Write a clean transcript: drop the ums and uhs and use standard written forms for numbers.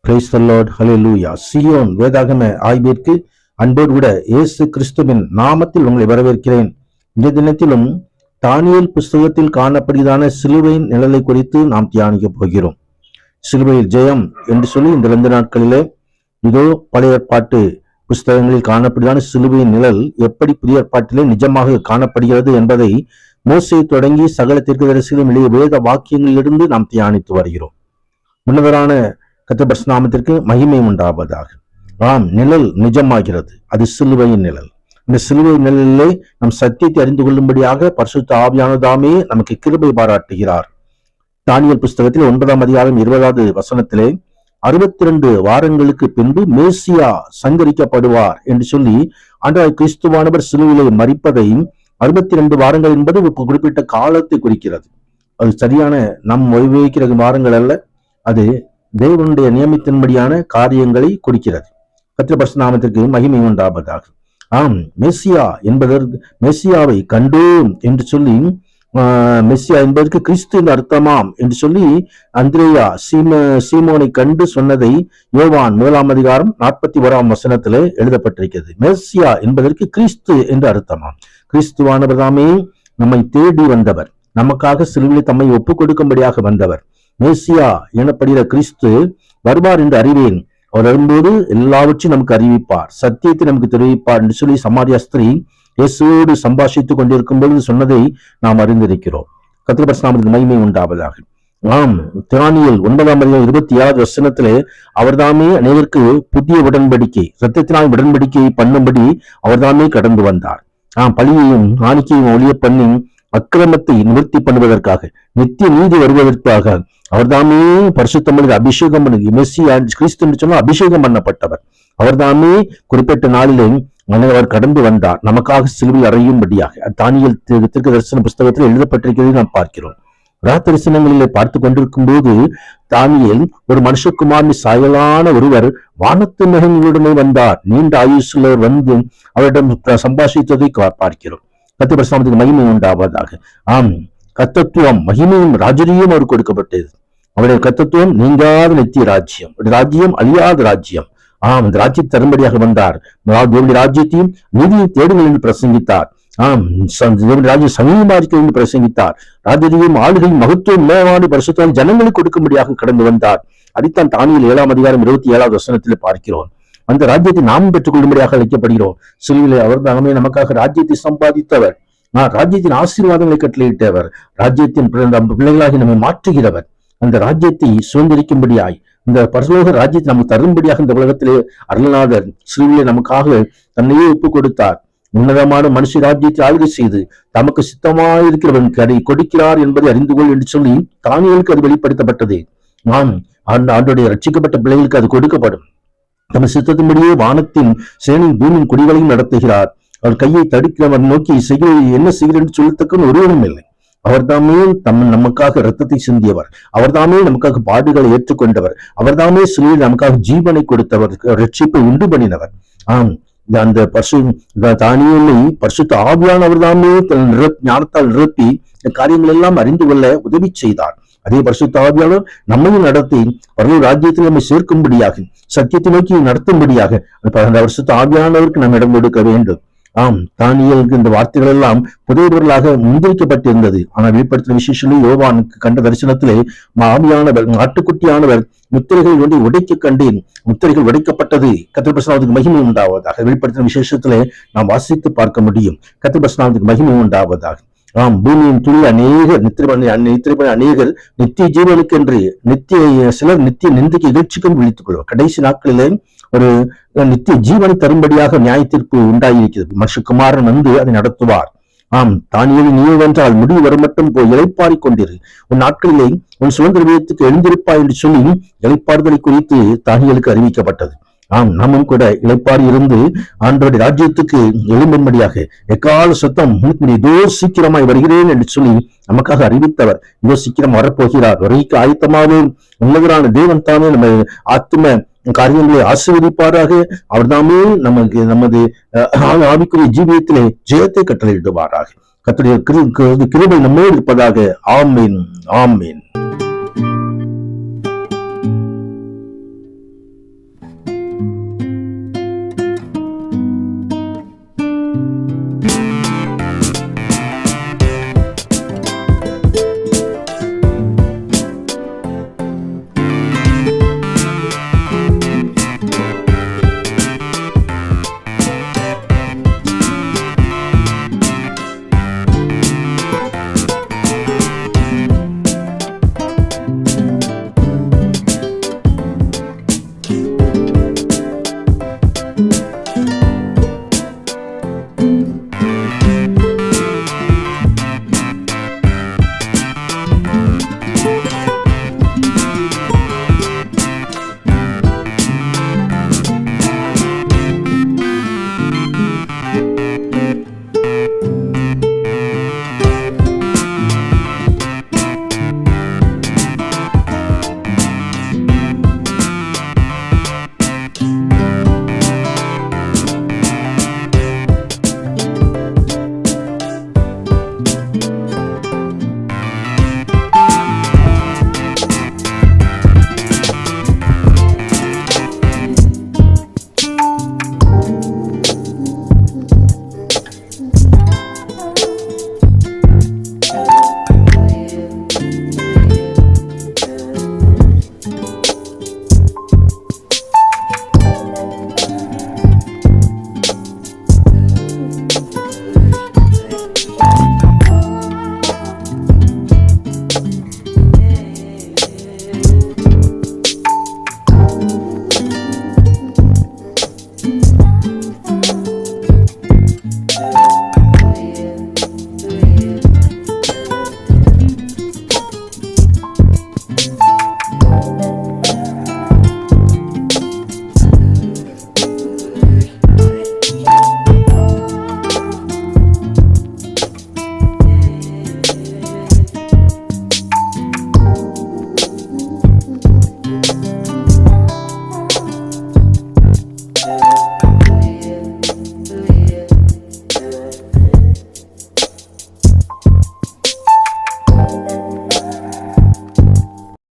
Praise the Lord, hallelujah. Zion வேதாகம ஆய்விற்கு அன்போடு கூட இயேசு கிறிஸ்துவின் நாமத்தில் உங்களை வரவேற்கிறேன். இந்த தினத்திலும் தானியேல் புஸ்தகத்தில் காணப்படுகிறதான சிலுவையின் நிழலை குறித்து நாம் தியானிக்க போகிறோம். சிலுவையில் ஜெயம் என்று சொல்லி இந்த 2 நாட்களிலே இதோ பழைய ஏற்பாட்டு புஸ்தகங்களில் காணப்படுகிறதான சிலுவையின் நிழல் எப்படி புதிய ஏற்பாட்டிலே நிஜமாக காணப்படுகிறது என்பதை மோசே தொடங்கி சகல தீர்க்கதரிசிகளும் எழுதிய வேத வாக்கியங்களிலிருந்து நாம் தியானித்து வருகிறோம். முன்னவரான கர்த்தருடைய பரிசுத்த நாமத்திற்கு மகிமை உண்டாவதாக. நிழல் நிஜமாகிறது. அது சிலுவையின் நிழல். இந்த சிலுவை நிழலிலே நம் சத்தியத்தை அறிந்து கொள்ளும்படியாக பரிசுத்த ஆவியானவராமே நமக்கு கிருபை பாராட்டுகிறார். தானியேல் புஸ்தகத்தில் 9ஆம் அதிகாரம் 20வது வசனத்திலே 62 வாரங்களுக்கு பின்பு மேசியா சங்கரிக்கப்படுவார் என்று சொல்லி ஆண்டவர் கிறிஸ்துவானவர் சிலுவையிலே மரிப்பதை 62 வாரங்கள் என்பது குறிப்பிட்ட காலத்தை குறிக்கிறது. அது சரியான நம் வைக்கிற வாரங்கள் அல்ல, அது தேவனுடைய நியமித்தின்படியான காரியங்களை குறிக்கிறது. கர்த்தருடைய பரிசுத்த நாமத்திற்கு மகிமை உண்டாவதாக. மெசியா என்பதற்கு மெசியாவை கண்டோம் என்று சொல்லி மெசியா என்பதற்கு கிறிஸ்து என்று அர்த்தமாம் என்று சொல்லி அந்திரேயா சீமோனை கண்டு சொன்னதை யோவான் 1ஆம் அதிகாரம் 41ஆம் வசனத்திலே எழுதப்பட்டிருக்கிறது. மெசியா என்பதற்கு கிறிஸ்து என்று அர்த்தமாம். கிறிஸ்துவானவர் தாமே நம்மை தேடி வந்தவர், நமக்காக சிலுவையில் தம்மை ஒப்புக் கொடுக்கும்படியாக வந்தவர். மேசியா எனப்படுகிற கிறிஸ்து வருவார் என்று அறிவேன். அவர் வரும்போது எல்லாவற்றையும் நமக்கு அறிவிப்பார், சத்தியத்தை நமக்கு தெரிவிப்பார் என்று சொல்லி சமாரியா ஸ்திரீ இயேசுவோடு சம்பாஷித்துக் கொண்டிருக்கும் பொழுது சொன்னதை நாம் அறிந்திருக்கிறோம். கர்த்தருடைய பரிசுத்த நாமத்துக்கு மகிமை உண்டாவதாக. தானியேல் 9ஆம் அதிகாரம் 27வது வசனத்திலே அவர்தாமே அனைவருக்கு புதிய உடன்படிக்கை, சத்தியத்தினால் உடன்படிக்கையை பண்ணும்படி அவர்தாமே கடந்து வந்தார். பழியையும் காணிக்கையும் ஒழிய பண்ணி அக்கிரமத்தை நிவர்த்தி பண்ணுவதற்காக, நித்திய நீதி வருவதற்காக அவர்தாமே பரிசுத்தம் அபிஷேகம் பண்ணி மெசியா கிறிஸ்து என்று சொன்னால் அபிஷேகம் பண்ணப்பட்டவர். அவர்தாமே குறிப்பிட்ட நாளிலே அவர் கடந்து வந்தார், நமக்காக சிலுவையில் அறையும்படியாக. தானியேல் தீர்க்க தரிசன புஸ்தகத்தில் எழுதப்பட்டிருக்கிறதை நாம் பார்க்கிறோம். தரிசனங்களிலே பார்த்து கொண்டிருக்கும் போது தானியேல் ஒரு மனுஷகுமாரின் சாயலான ஒருவர் வானத்து மகன்களுடனே வந்தார், நீண்ட ஆயுசுள்ளவர் வந்து அவரிடம் சம்பாஷித்ததை பார்க்கிறோம். கர்த்தருடைய பரிசுத்த நாமத்துக்கு மகிமை உண்டாவதாக. கர்த்தத்துவம் மகிமையும் ராஜரியும் அவர் கொடுக்கப்பட்டது. அவருடைய கர்த்தத்துவம் நீங்காத நித்திய ராஜ்யம், ராஜ்யம் அழியாத ராஜ்யம். அந்த ராஜ்யத்தை தரும்படியாக வந்தார். தேவனுடைய ராஜ்யத்தையும் நீதியை தேடுங்கள் என்று பிரசங்கித்தார். தேவனுடைய ராஜ்யம் சமீபமா இருக்கிறது என்று பிரசங்கித்தார். ராஜரியும் ஆளுகையும் மகத்துவம் மேலான பரிசுத்தம் ஜனங்களுக்கு கொடுக்கும்படியாக கடந்து வந்தார். அதைத்தான் தானியேல் 7ஆம் அதிகாரம் 27வது வசனத்தில் பார்க்கிறோம். அந்த ராஜ்யத்தை நாம் பெற்றுக் கொள்ளும்படியாக அழைக்கப்படுகிறோம். சிலுவையிலே அவர் தாமே நமக்காக ராஜ்யத்தை சம்பாதித்தவர், ராஜ்யத்தின் ஆசீர்வாதங்களை கட்டளையிட்டவர், ராஜ்யத்தின் பிள்ளைகளாகி நம்மை மாற்றுகிறவர். அந்த ராஜ்யத்தை சுதந்திரிக்கும்படியாய், இந்த பரலோக ராஜ்யத்தை நமக்கு தரும்படியாக இந்த உலகத்திலே அருள்நாதர் சிலுவையிலே நமக்காக தன்னையே ஒப்புக் கொடுத்தார். உன்னதமான மனுஷ ராஜ்யத்தை ஆளுகை செய்து தமக்கு சித்தமாயிருக்கிறவனுக்கு அதை கொடுக்கிறார் என்பதை அறிந்து கொள் என்று சொல்லி தானியேலுக்கு அது வெளிப்படுத்தப்பட்டது. ஆண்டோடைய ரட்சிக்கப்பட்ட பிள்ளைகளுக்கு அது கொடுக்கப்படும். தமது சித்தத்தின்படியே வானத்தின் சேனையின் பூமியின் குடிகளையும் நடத்துகிறார். அவர் கையை தடுக்கிறவர் நோக்கி என்ன செய்கிறேன் என்று சொல்லத்தக்க ஒருவரும் இல்லை. அவர்தாமே நமக்காக இரத்தத்தை சிந்தியவர், அவர்தாமே நமக்காக பாடுகளை ஏற்றுக்கொண்டவர், அவர்தாமே சிலுவையில் நமக்காக ஜீவனை கொடுத்தவர், ரட்சிப்பை உண்டு பண்ணினவர். அந்த தானியேலை பரிசுத்த ஆவியானவர் தாமே ஞானத்தால் நிரப்பி இந்த காரியங்கள் எல்லாம் அறிந்து கொள்ள உதவி செய்தார். அதே பரிசுத்த ஆவியானவர் நம்மையும் நடத்தி பரலோக ராஜ்யத்தில் நம்மை சேர்க்கும்படியாக, சத்தியத்தை நோக்கி நடத்தும்படியாக அந்த பரிசுத்த ஆவியானவருக்கு நாம் இடம் கொடுக்க வேண்டும். தானியேலுக்கு இந்த வார்த்தைகள் எல்லாம் புதையவர்களாக முன்திரிக்கப்பட்டிருந்தது. ஆனால் வெளிப்படுத்தின விசேஷம் யோவானுக்கு கண்ட தரிசனத்திலே ஆவியானவர், ஆட்டுக்குட்டியானவர் முத்திரைகள் ஒன்றை உடைக்க கண்டேன், முத்திரைகள் உடைக்கப்பட்டது. கர்த்தர் பிரசன்னத்துக்கு மகிமை உண்டாவதாக வெளிப்படுத்தின விசேஷத்திலே நாம் வாசித்து பார்க்க முடியும். கர்த்தர் பிரசன்னத்துக்கு மகிமை உண்டாவதாக. பூமியின் துளி அநேகர் நித்திரை அநேகர் நித்திய ஜீவனுக்கு என்று சிலர் நித்திய நிந்தைக்கு இகழ்ச்சிக்கும் விழித்துக் கொள்வார். கடைசி நாட்களிலே ஒரு நித்திய ஜீவனை தரும்படியாக நியாய தீர்ப்பு உண்டாயிருக்கிறது. மனுஷகுமாரன் வந்து அதை நடத்துவார். தானியேலை நீ வென்றால் முடிவு வரும் மட்டும் போய் இளைப்பாறிக் கொண்டிரு, உன் நாட்களிலே உன் சுதந்திர வீதத்துக்கு எழுந்திருப்பாய் என்று சொல்லி இளைப்பாறுதலை குறித்து தானியேலுக்கு அறிவிக்கப்பட்டது. நாமும் கூட இளைப்பாறி இருந்து ஆண்டவருடைய ராஜ்யத்துக்கு எழும்படியாக எக்கால சத்தம் இதோ சீக்கிரமாய் வருகிறேன் என்று சொல்லி நமக்காக அறிவித்தவர் இதோ சீக்கிரம் வரப்போகிறார். வரைக்கு ஆயத்தமாவே உன்னதரான தேவன் தாமே நம்ம ஆத்ம காரியங்களை ஆசீர்வதிப்பாராக. அவர் தாமே நமது ஆவிக்குரிய ஜீவியத்திலே ஜெயத்தை கட்டளையிடுவாராக. கர்த்தருடைய கிருபை நம்மோடு இருப்பதாக. ஆமேன், ஆமேன்.